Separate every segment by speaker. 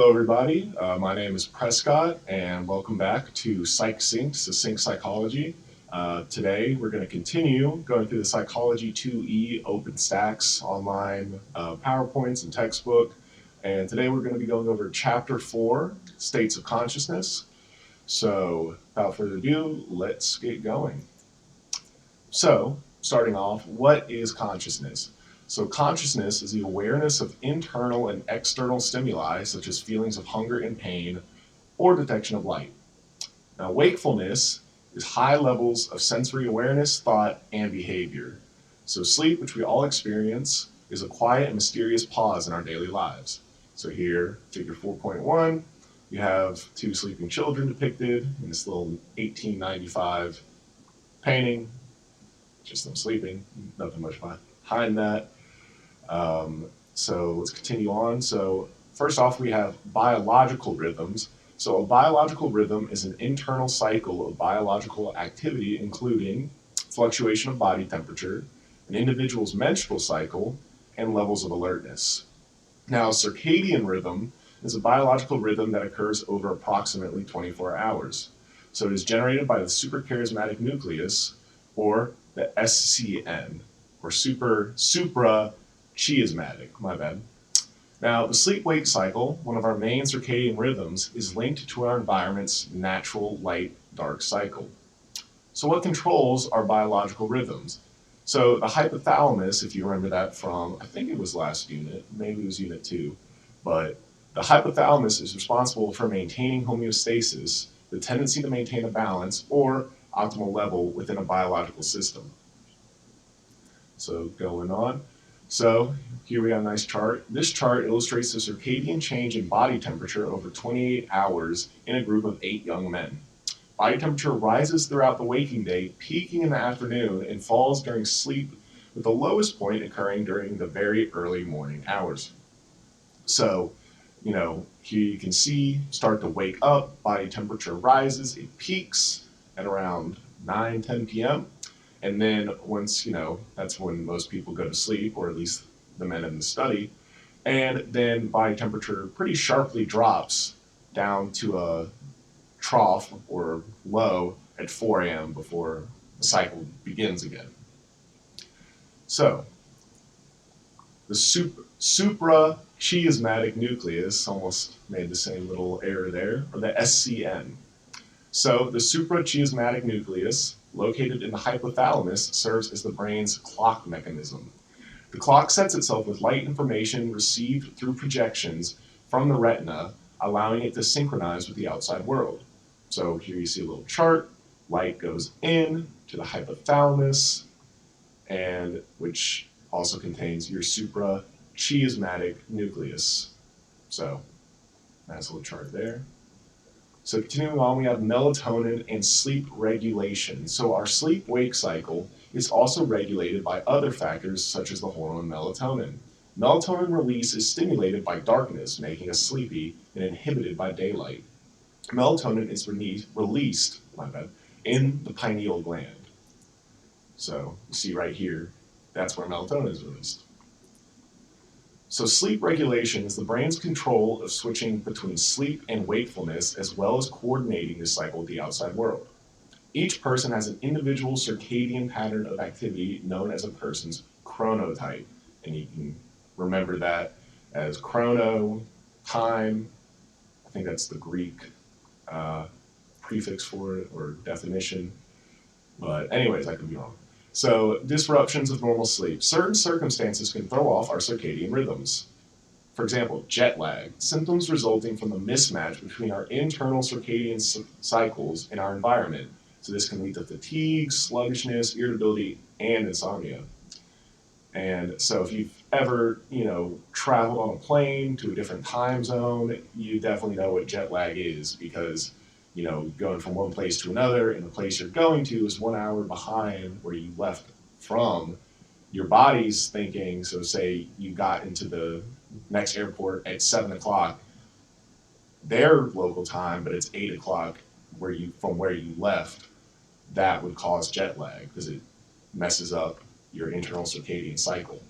Speaker 1: Hello, everybody. My name is Prescott, and welcome back to PsychSync, Succinct Psychology. Today, we're going to continue going through the Psychology 2E OpenStax online PowerPoints and textbook. And today, we're going to be going over Chapter 4, States of Consciousness. So, without further ado, let's get going. So, starting off, what is consciousness? So consciousness is the awareness of internal and external stimuli, such as feelings of hunger and pain, or detection of light. Now, wakefulness is high levels of sensory awareness, thought, and behavior. So sleep, which we all experience, is a quiet and mysterious pause in our daily lives. So here, figure 4.1, you have two sleeping children depicted in this little 1895 painting, just them sleeping, nothing much behind that. So let's continue on. So first off, we have biological rhythms. So a biological rhythm is an internal cycle of biological activity, including fluctuation of body temperature, an individual's menstrual cycle, and levels of alertness. Now, circadian rhythm is a biological rhythm that occurs over approximately 24 hours. So it is generated by the suprachiasmatic nucleus, or the SCN, or Suprachiasmatic, my bad. Now, the sleep-wake cycle, one of our main circadian rhythms, is linked to our environment's natural light-dark cycle. So what controls our biological rhythms? So the hypothalamus, if you remember that from, I think it was last unit, maybe it was unit 2, but the hypothalamus is responsible for maintaining homeostasis, the tendency to maintain a balance or optimal level within a biological system. So going on. So here we got a nice chart. This chart illustrates the circadian change in body temperature over 28 hours in a group of 8 young men. Body temperature rises throughout the waking day, peaking in the afternoon, and falls during sleep, with the lowest point occurring during the very early morning hours. So, here you can see, start to wake up, body temperature rises, it peaks at around 9-10 p.m. And then once, that's when most people go to sleep, or at least the men in the study. And then body temperature pretty sharply drops down to a trough or low at 4 a.m. before the cycle begins again. So the suprachiasmatic nucleus, almost made the same little error there, or the SCN. So the suprachiasmatic nucleus, located in the hypothalamus, serves as the brain's clock mechanism. The clock sets itself with light information received through projections from the retina, allowing it to synchronize with the outside world. So here you see a little chart. Light goes in to the hypothalamus, and which also contains your suprachiasmatic nucleus. So nice little chart there. So continuing on, we have melatonin and sleep regulation. So our sleep-wake cycle is also regulated by other factors such as the hormone melatonin. Melatonin release is stimulated by darkness, making us sleepy, and inhibited by daylight. Melatonin is released in the pineal gland. So you see right here, that's where melatonin is released. So sleep regulation is the brain's control of switching between sleep and wakefulness, as well as coordinating this cycle with the outside world. Each person has an individual circadian pattern of activity known as a person's chronotype. And you can remember that as chrono, time. I think that's the Greek prefix for it, or definition. But anyways, I could be wrong. So, disruptions of normal sleep. Certain circumstances can throw off our circadian rhythms. For example, jet lag, symptoms resulting from the mismatch between our internal circadian cycles and our environment. So this can lead to fatigue, sluggishness, irritability, and insomnia. And so if you've ever, traveled on a plane to a different time zone, you definitely know what jet lag is, because going from one place to another, and the place you're going to is 1 hour behind where you left from. Your body's thinking, so say you got into the next airport at 7 o'clock, their local time, but it's 8 o'clock from where you left. That would cause jet lag because it messes up your internal circadian cycle.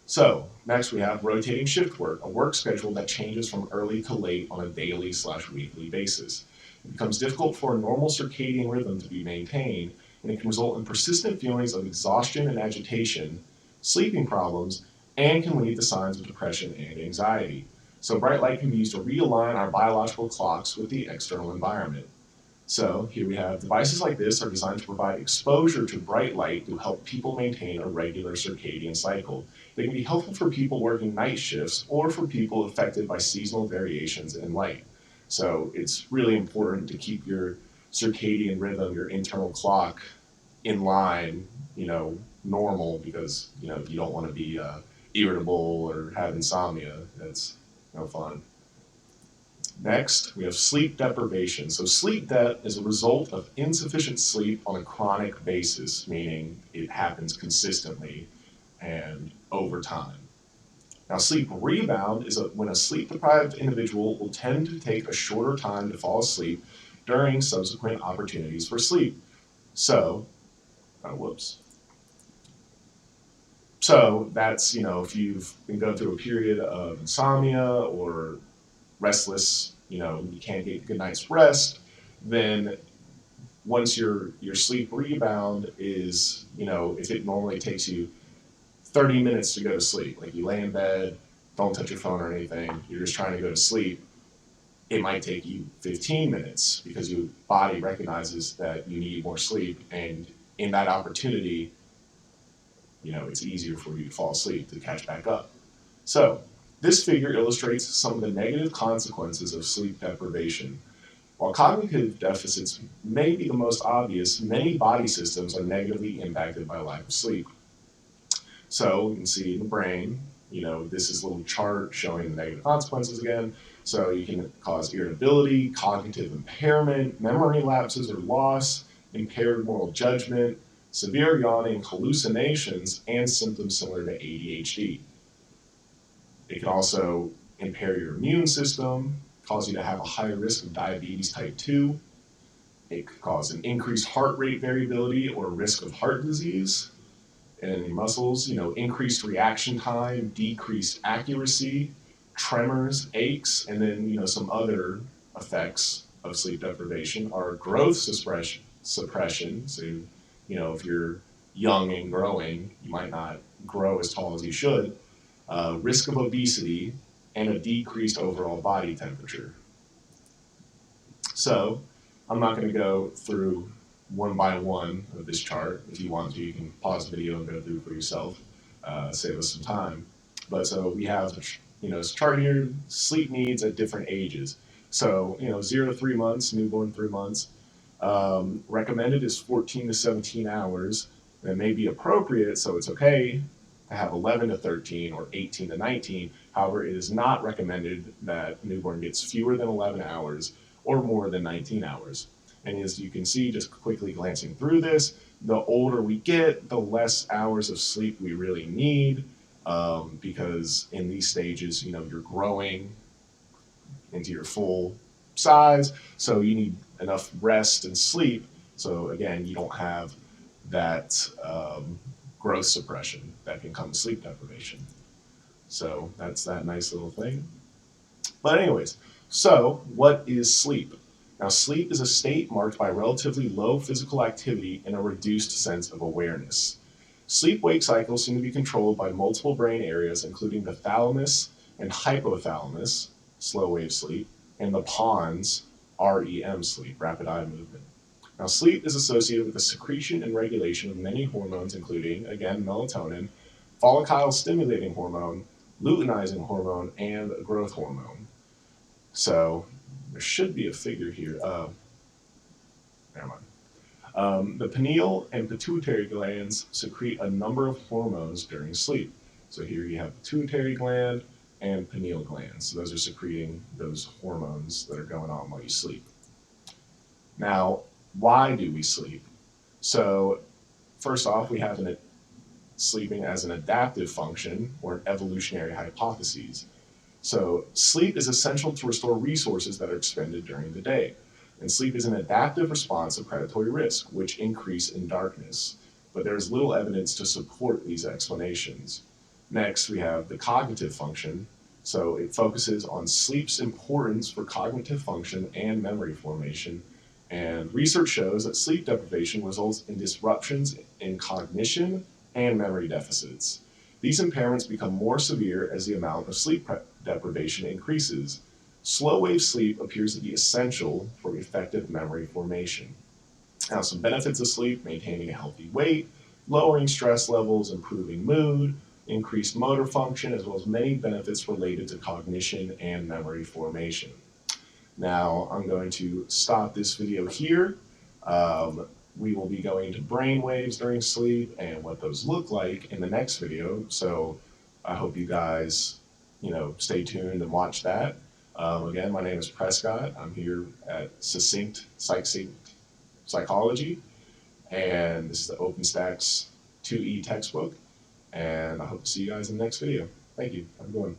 Speaker 1: So next we have rotating shift work, a work schedule that changes from early to late on a daily/weekly basis. It becomes difficult for a normal circadian rhythm to be maintained, and it can result in persistent feelings of exhaustion and agitation, sleeping problems, and can lead to signs of depression and anxiety. So bright light can be used to realign our biological clocks with the external environment. So here we have devices like this are designed to provide exposure to bright light to help people maintain a regular circadian cycle. They can be helpful for people working night shifts or for people affected by seasonal variations in light. So it's really important to keep your circadian rhythm, your internal clock, in line, normal, because if you don't want to be irritable or have insomnia, that's no fun. Next, we have sleep deprivation. So sleep debt is a result of insufficient sleep on a chronic basis, meaning it happens consistently and over time. Now, sleep rebound is when a sleep-deprived individual will tend to take a shorter time to fall asleep during subsequent opportunities for sleep. So, So that's, if you've been going through a period of insomnia or restless, you can't get a good night's rest, then once your sleep rebound is, if it normally takes you 30 minutes to go to sleep, like you lay in bed, don't touch your phone or anything, you're just trying to go to sleep, it might take you 15 minutes because your body recognizes that you need more sleep, and in that opportunity, it's easier for you to fall asleep to catch back up. So this figure illustrates some of the negative consequences of sleep deprivation. While cognitive deficits may be the most obvious, many body systems are negatively impacted by lack of sleep. So you can see in the brain, this is a little chart showing the negative consequences again. So you can cause irritability, cognitive impairment, memory lapses or loss, impaired moral judgment, severe yawning, hallucinations, and symptoms similar to ADHD. It can also impair your immune system, cause you to have a higher risk of diabetes type 2. It could cause an increased heart rate variability or risk of heart disease. And your muscles, increased reaction time, decreased accuracy, tremors, aches, and then, some other effects of sleep deprivation are growth suppression. So, if you're young and growing, you might not grow as tall as you should. Risk of obesity, and a decreased overall body temperature. So I'm not going to go through one by one of this chart. If you want to, you can pause the video and go through for yourself, save us some time. But so we have, this chart here, sleep needs at different ages. So, 0 to 3 months, newborn 3 months. Recommended is 14 to 17 hours. That may be appropriate, so it's okay to have 11 to 13 or 18 to 19. However, it is not recommended that newborn gets fewer than 11 hours or more than 19 hours. And as you can see, just quickly glancing through this, the older we get, the less hours of sleep we really need, because in these stages, you're growing into your full size, so you need enough rest and sleep. So again, you don't have that growth suppression that can come with sleep deprivation. So that's that nice little thing. But anyways, so what is sleep? Now, sleep is a state marked by relatively low physical activity and a reduced sense of awareness. Sleep-wake cycles seem to be controlled by multiple brain areas, including the thalamus and hypothalamus, slow wave sleep, and the pons, REM sleep, rapid eye movement. Now, sleep is associated with the secretion and regulation of many hormones, including, again, melatonin, follicle-stimulating hormone, luteinizing hormone, and growth hormone. So there should be a figure here. Never mind. The pineal and pituitary glands secrete a number of hormones during sleep. So here you have pituitary gland and pineal glands. So those are secreting those hormones that are going on while you sleep. Now, why do we sleep? So first off, we have sleeping as an adaptive function or an evolutionary hypothesis. So sleep is essential to restore resources that are expended during the day. And sleep is an adaptive response to predatory risk, which increase in darkness. But there is little evidence to support these explanations. Next, we have the cognitive function. So it focuses on sleep's importance for cognitive function and memory formation. And research shows that sleep deprivation results in disruptions in cognition and memory deficits. These impairments become more severe as the amount of sleep deprivation increases. Slow wave sleep appears to be essential for effective memory formation. Now, some benefits of sleep: maintaining a healthy weight, lowering stress levels, improving mood, increased motor function, as well as many benefits related to cognition and memory formation. Now, I'm going to stop this video here. We will be going to brain waves during sleep and what those look like in the next video. So I hope you guys, stay tuned and watch that. Again, my name is Prescott. I'm here at Succinct Psychology, and this is the OpenStax 2E textbook. And I hope to see you guys in the next video. Thank you. Have a good one.